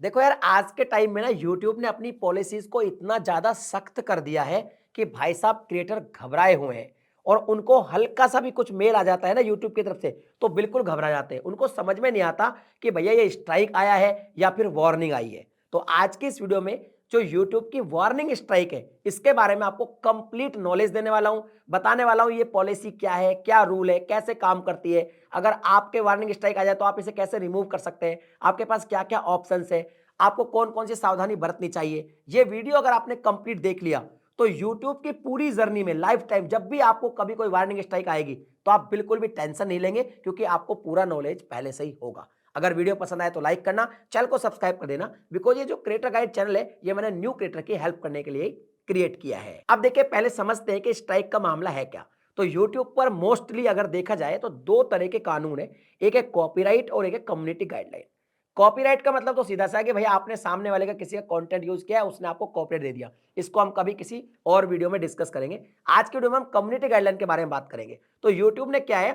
देखो यार, आज के टाइम में ना यूट्यूब ने अपनी पॉलिसीज को इतना ज्यादा सख्त कर दिया है कि भाई साहब क्रिएटर घबराए हुए हैं। और उनको हल्का सा भी कुछ मेल आ जाता है ना यूट्यूब की तरफ से तो बिल्कुल घबरा जाते हैं। उनको समझ में नहीं आता कि भैया ये स्ट्राइक आया है या फिर वार्निंग आई है। तो आज की इस वीडियो में जो यूट्यूब की वार्निंग स्ट्राइक है इसके बारे में आपको कंप्लीट नॉलेज देने वाला हूं, बताने वाला हूं ये पॉलिसी क्या है, क्या रूल है, कैसे काम करती है, अगर आपके वार्निंग स्ट्राइक आ जाए तो आप इसे कैसे रिमूव कर सकते हैं, आपके पास क्या क्या ऑप्शंस है, आपको कौन कौन सी सावधानी बरतनी चाहिए। ये वीडियो अगर आपने कंप्लीट देख लिया तो YouTube की पूरी जर्नी में लाइफ टाइम जब भी आपको कभी कोई वार्निंग स्ट्राइक आएगी तो आप बिल्कुल भी टेंशन नहीं लेंगे, क्योंकि आपको पूरा नॉलेज पहले से ही होगा। अगर वीडियो पसंद आए तो लाइक करना, चैनल को सब्सक्राइब कर देना, बिकॉज ये जो क्रिएटर गाइड चैनल है ये मैंने न्यू क्रिएटर की हेल्प करने के लिए क्रिएट किया है। अब देखिए, पहले समझते हैं कि स्ट्राइक का मामला है क्या। तो यूट्यूब पर मोस्टली अगर देखा जाए तो दो तरह के कानून है, एक है कॉपीराइट और एक है कम्युनिटी गाइडलाइन। कॉपीराइट का मतलब तो सीधा सा है कि भैया आपने सामने वाले का किसी का कंटेंट यूज किया है, उसने आपको कॉपीराइट दे दिया। इसको हम कभी किसी और वीडियो में डिस्कस करेंगे। आज की वीडियो में हम कम्युनिटी गाइडलाइन के बारे में बात करेंगे। तो यूट्यूब ने क्या है,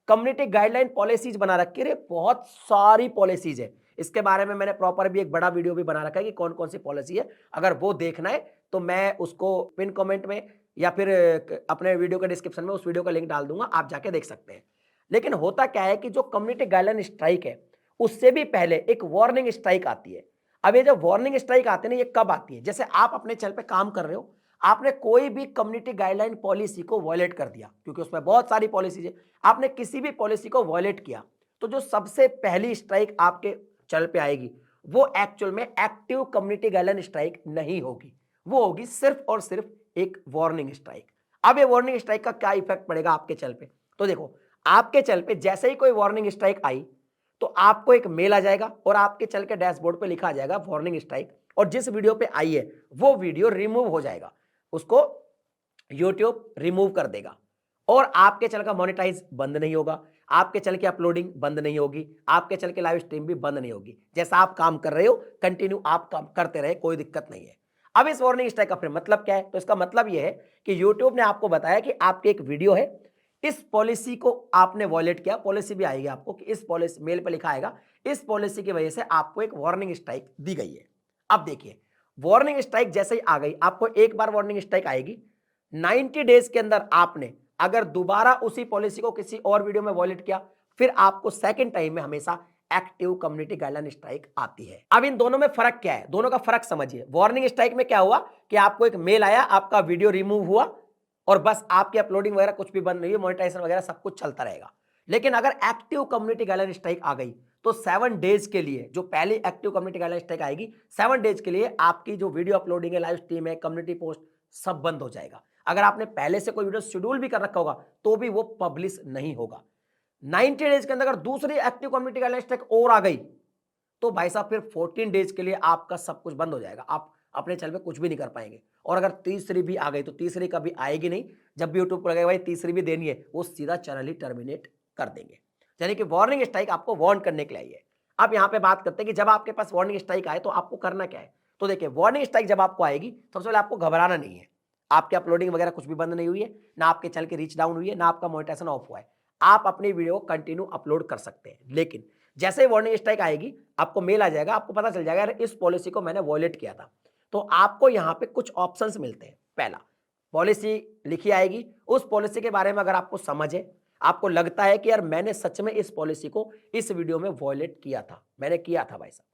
कम्युनिटी गाइडलाइन पॉलिसीज बना रखी है, बहुत सारी पॉलिसीज है। इसके बारे में मैंने प्रॉपर भी एक बड़ा वीडियो भी बना रखा है कि कौन कौन सी पॉलिसी है। अगर वो देखना है तो मैं उसको पिन कमेंट में या फिर अपने वीडियो के डिस्क्रिप्शन में उस वीडियो का लिंक डाल दूंगा, आप जाके देख सकते हैं। लेकिन होता क्या है कि जो कम्युनिटी गाइडलाइन स्ट्राइक है उससे भी पहले एक वार्निंग स्ट्राइक आती है। अब ये जो वार्निंग स्ट्राइक आती है ना, ये कब आती है, जैसे आप अपने चैनल पे काम कर रहे हो, आपने कोई भी कम्युनिटी गाइडलाइन पॉलिसी को वायलेट कर दिया, क्योंकि उसमें बहुत सारी पॉलिसीज है, आपने किसी भी पॉलिसी को वायलेट किया तो जो सबसे पहली स्ट्राइक आपके चैनल पे आएगी वो एक्चुअल में एक्टिव कम्युनिटी गाइडलाइन स्ट्राइक नहीं होगी, वो होगी सिर्फ और सिर्फ एक वार्निंग स्ट्राइक। अब ये वार्निंग स्ट्राइक का क्या इफेक्ट पड़ेगा आपके चैनल पे, तो देखो, आपके चैनल पे जैसे ही कोई वार्निंग स्ट्राइक आई तो आपको एक मेल आ जाएगा और आपके चैनल के डैशबोर्ड पे लिखा आ जाएगा वार्निंग स्ट्राइक, और जिस वीडियो पे आई है वो वीडियो रिमूव हो जाएगा, उसको यूट्यूब रिमूव कर देगा और आपके चैनल का मोनेटाइज बंद नहीं होगा, आपके चैनल की अपलोडिंग बंद नहीं होगी, आपके चैनल की लाइव स्ट्रीम भी बंद नहीं होगी। जैसा आप काम कर रहे हो कंटिन्यू आप काम करते रहे, कोई दिक्कत नहीं है। अब इस वार्निंग स्ट्राइक का फिर मतलब क्या है, तो इसका मतलब यह है कि यूट्यूब ने आपको बताया कि आपकी एक वीडियो है, इस पॉलिसी को आपने वॉयलेट किया, पॉलिसी भी आएगी आपको कि इस पॉलिसी मेल पे लिखा आएगा, इस पॉलिसी की वजह से आपको एक वार्निंग स्ट्राइक दी गई है। अब देखिए, वार्निंग स्ट्राइक जैसे ही आ गई, आपको एक बार वार्निंग स्ट्राइक आएगी, 90 डेज के अंदर आपने अगर दोबारा उसी पॉलिसी को किसी और वीडियो में वॉयलेट किया, फिर आपको सेकंड टाइम में हमेशा एक्टिव कम्युनिटी गाइडलाइन स्ट्राइक आती है। अब इन दोनों में फर्क क्या है, दोनों का फर्क समझिए। वार्निंग स्ट्राइक में क्या हुआ कि आपको एक मेल आया, आपका वीडियो रिमूव हुआ और बस आपकी अपलोडिंग वगैरह कुछ भी बंद नहीं हुई, मोनेटाइजेशन वगैरह सब कुछ चलता रहेगा। लेकिन अगर एक्टिव कम्युनिटी गाइडलाइन स्ट्राइक आ गई तो 7 डेज के लिए, जो पहली एक्टिव कम्युनिटी गाइडलाइन स्ट्राइक आएगी, 7 डेज के लिए आपकी जो वीडियो अपलोडिंग है, लाइव स्ट्रीम है, कम्युनिटी पोस्ट, सब बंद हो जाएगा। अगर आपने पहले से कोई वीडियो शेड्यूल भी कर रखा होगा तो भी वो पब्लिश नहीं होगा। 90 डेज के अंदर अगर दूसरी एक्टिव कम्युनिटी गाइडलाइन स्ट्राइक और आ गई तो भाई साहब फिर 14 डेज के लिए आपका सब कुछ बंद हो जाएगा, आप अपने चैनल पे कुछ भी नहीं कर पाएंगे। और अगर तीसरी भी आ गई तो तीसरी कभी आएगी नहीं, जब भी यूट्यूब को लगेगा भाई तीसरी भी देनी है, वो सीधा चैनल ही टर्मिनेट कर देंगे। यानी कि वार्निंग स्ट्राइक आपको वार्न करने के लिए आई है। अब यहाँ पे बात करते हैं कि जब आपके पास वार्निंग स्ट्राइक आए तो आपको करना क्या है। तो देखिए, वार्निंग स्ट्राइक जब आपको आएगी सबसे पहले आपको घबराना नहीं है। आपकी अपलोडिंग वगैरह कुछ भी बंद नहीं हुई है, ना आपके चैनल की रीच डाउन हुई है, ना आपका मोनेटाइजेशन ऑफ हुआ है, आप अपनी वीडियो को कंटिन्यू अपलोड कर सकते हैं। लेकिन जैसे ही वार्निंग स्ट्राइक आएगी आपको मेल आ जाएगा, आपको पता चल जाएगा यार इस पॉलिसी को मैंने वॉयलेट किया था। तो आपको यहाँ पे कुछ ऑप्शंस मिलते हैं। पहला, पॉलिसी लिखी आएगी, उस पॉलिसी के बारे में अगर आपको समझ है, आपको लगता है कि यार मैंने सच में इस पॉलिसी को इस वीडियो में वॉयलेट किया था, मैंने किया था भाई साहब,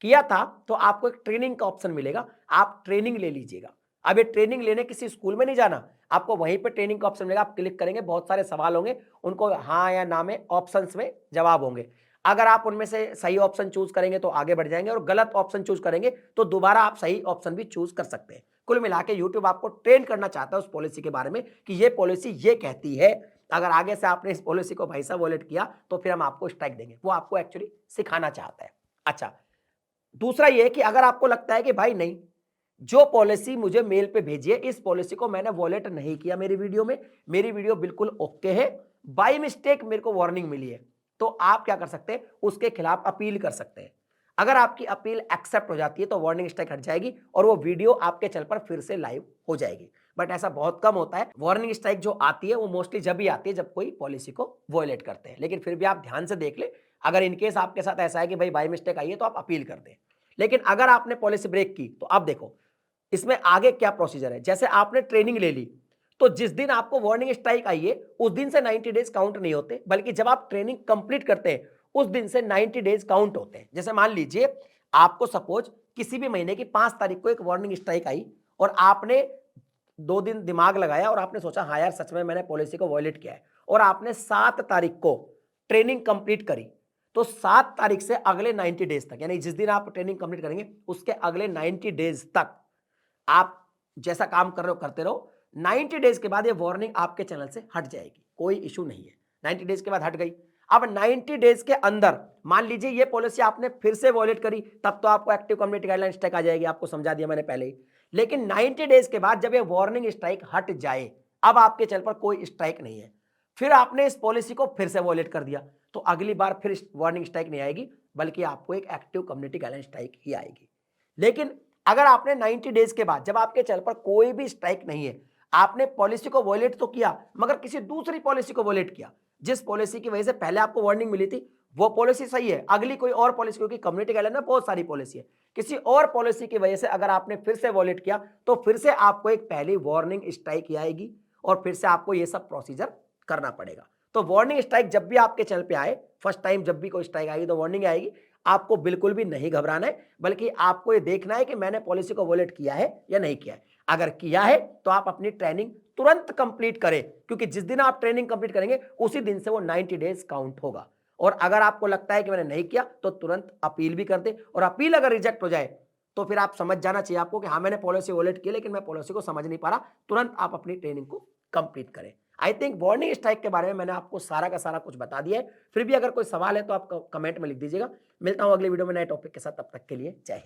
किया था, तो आपको एक ट्रेनिंग का ऑप्शन मिलेगा, आप ट्रेनिंग ले लीजिएगा। अब ये ट्रेनिंग लेने किसी स्कूल में नहीं जाना, आपको वहीं पे ट्रेनिंग का ऑप्शन मिलेगा, आप क्लिक करेंगे, बहुत सारे सवाल होंगे, उनको हाँ या ना में ऑप्शंस में जवाब होंगे। अगर आप उनमें से सही ऑप्शन चूज करेंगे तो आगे बढ़ जाएंगे, और गलत ऑप्शन चूज करेंगे तो दोबारा आप सही ऑप्शन भी चूज कर सकते हैं। कुल मिला के यूट्यूब आपको ट्रेन करना चाहता है उस पॉलिसी के बारे में कि ये पॉलिसी ये कहती है, अगर आगे से आपने इस पॉलिसी को भाई साहब वॉयलेट किया तो फिर हम आपको स्ट्राइक देंगे, वो आपको एक्चुअली सिखाना चाहता है। अच्छा, दूसरा ये कि अगर आपको लगता है कि भाई नहीं, जो पॉलिसी मुझे मेल पे भेजी है इस पॉलिसी को मैंने वॉलेट नहीं किया मेरी वीडियो में, मेरी वीडियो बिल्कुल ओके है, बाय मिस्टेक मेरे को वार्निंग मिली है, तो आप क्या कर सकते हैं, उसके खिलाफ अपील कर सकते हैं। अगर आपकी अपील एक्सेप्ट हो जाती है तो वार्निंग स्ट्राइक हट जाएगी और वो वीडियो आपके चैनल पर फिर से लाइव हो जाएगी। बट ऐसा बहुत कम होता है, वार्निंग स्ट्राइक जो आती है वो मोस्टली जब भी आती है जब कोई पॉलिसी को वॉयलेट करते हैं। लेकिन फिर भी आप ध्यान से देख ले, अगर इनकेस आपके साथ ऐसा है कि भाई बाय मिस्टेक आई है तो आप अपील कर दें। लेकिन अगर आपने पॉलिसी ब्रेक की तो अब देखो इसमें आगे क्या प्रोसीजर है। जैसे आपने ट्रेनिंग ले ली तो जिस दिन आपको वार्निंग स्ट्राइक आई है उस दिन से 90 डेज काउंट नहीं होते, बल्कि जब आप ट्रेनिंग कंप्लीट करते हैं उस दिन से 90 डेज काउंट होते हैं। जैसे मान लीजिए आपको सपोज किसी भी महीने की 5 तारीख को एक वार्निंग स्ट्राइक आई और आपने 2 दिन दिमाग लगाया और आपने सोचा हाँ यार सच में मैंने पॉलिसी को वायलेट किया है, और आपने 7 तारीख को ट्रेनिंग कंप्लीट करी, तो 7 तारीख से अगले 90 डेज तक, यानी जिस दिन आप ट्रेनिंग कंप्लीट करेंगे उसके अगले 90 डेज तक आप जैसा काम कर रहे हो करते रहो। 90 डेज के बाद ये वार्निंग आपके चैनल से हट जाएगी, कोई इशू नहीं है। 90 डेज के बाद हट गई। अब 90 डेज के अंदर मान लीजिए ये पॉलिसी आपने फिर से वॉयलेट करी, तब तो आपको एक्टिव कम्युनिटी गाइडलाइन स्ट्राइक आ जाएगी, आपको समझा दिया मैंने पहले ही। लेकिन 90 डेज के बाद जब ये वार्निंग स्ट्राइक हट जाए, अब आपके चैनल पर कोई स्ट्राइक नहीं है, फिर आपने इस पॉलिसी को फिर से वॉयलेट कर दिया, तो अगली बार फिर वार्निंग स्ट्राइक नहीं आएगी, बल्कि आपको एक एक्टिव कम्युनिटी गाइडलाइन स्ट्राइक ही आएगी। लेकिन अगर आपने 90 डेज के बाद जब आपके चैनल पर कोई भी स्ट्राइक नहीं है, आपने पॉलिसी को वॉयलेट तो किया मगर किसी दूसरी पॉलिसी को वॉयलेट किया, जिस पॉलिसी की वजह से पहले आपको वार्निंग मिली थी वो पॉलिसी सही है, अगली कोई और पॉलिसी, क्योंकि कम्युनिटी गाइडलाइन में बहुत सारी पॉलिसी है, किसी और पॉलिसी की वजह से अगर आपने फिर से वॉयलेट किया तो फिर से आपको एक पहली वार्निंग स्ट्राइक ही आएगी और फिर से आपको ये सब प्रोसीजर करना पड़ेगा। तो वार्निंग स्ट्राइक जब भी आपके चैनल पे आए, फर्स्ट टाइम जब भी कोई स्ट्राइक आएगी तो वार्निंग आएगी, आपको बिल्कुल भी नहीं घबराना है, बल्कि आपको ये देखना है कि मैंने पॉलिसी को वॉयलेट किया है या नहीं किया है। अगर किया है तो आप अपनी ट्रेनिंग तुरंत कंप्लीट करें, क्योंकि जिस दिन आप ट्रेनिंग कंप्लीट करेंगे उसी दिन से वो 90 डेज काउंट होगा। और अगर आपको लगता है कि मैंने नहीं किया तो तुरंत अपील भी कर दे, और अपील अगर रिजेक्ट हो जाए तो फिर आप समझ जाना चाहिए आपको कि हाँ मैंने पॉलिसी वॉयलेट की लेकिन मैं पॉलिसी को समझ नहीं पा रहा, तुरंत आप अपनी ट्रेनिंग को कंप्लीट करें। आई थिंक वार्निंग स्ट्राइक के बारे में मैंने आपको सारा का सारा कुछ बता दिया है। फिर भी अगर कोई सवाल है तो आप कमेंट में लिख दीजिएगा। मिलता हूं अगले वीडियो में नए टॉपिक के साथ, तब तक के लिए जय हिंद।